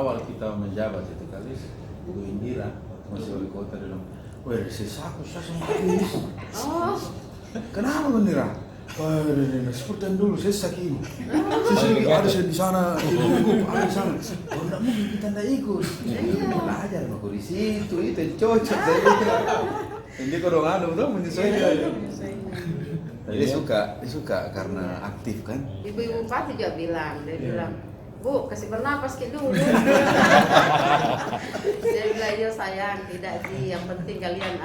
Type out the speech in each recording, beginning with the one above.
awal kita menjabat itu kali Bu Indira masih wali kota dia bilang, wah sesaku saya sama habis. Oh, Kenapa Bu Indira? Wah, seperti dulu saya sakit. Saya ada di sana, ada di sana. Oh, enggak mungkin kita enggak ikut. Belajar mah di situ itu cocok saya. Ini kalau anu tuh menyesuaikan. Dia suka karena aktif kan. Ibu Bupati juga bilang, dia bilang, Bu, kasih bernapas ke dulu. Saya bilang, iya sayang, tidak sih, yang penting kalian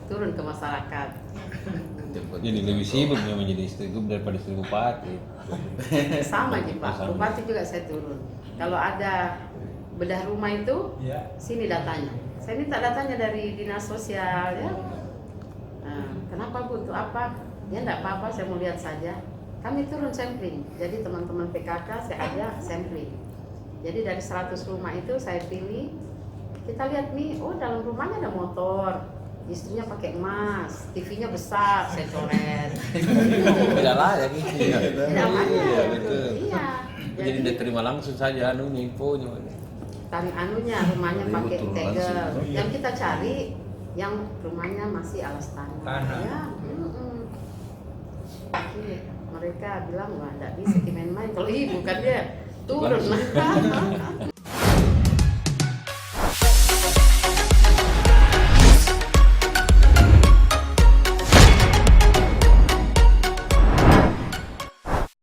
turun ke masyarakat. Jadi lebih sibuk yang menjadi istri grup daripada istri bupati. Sama aja Pak, Bupati juga saya turun. Kalau ada bedah rumah itu, sini datanya. Saya minta datanya dari dinas sosial ya. Nah, kenapa Bu, untuk apa? Ya enggak apa-apa, saya mau lihat saja. Kami turun sampling, jadi teman-teman PKK saya ajak sampling. Jadi dari 100 rumah itu saya pilih, kita lihat nih, oh dalam rumahnya ada motor, istrinya pakai emas, TV-nya besar, saya coret. Beda lah ya gitu. Tidak banyak. Iya betul. Iya. Jadi diterima langsung saja infonya. Rumahnya pakai Betul, tegel. langsung. Yang kita cari yang rumahnya masih alas tanah. Tanah. Ya. Jadi, mereka bilang wah tidak bisa main-main. Kalau ibu kan dia turun.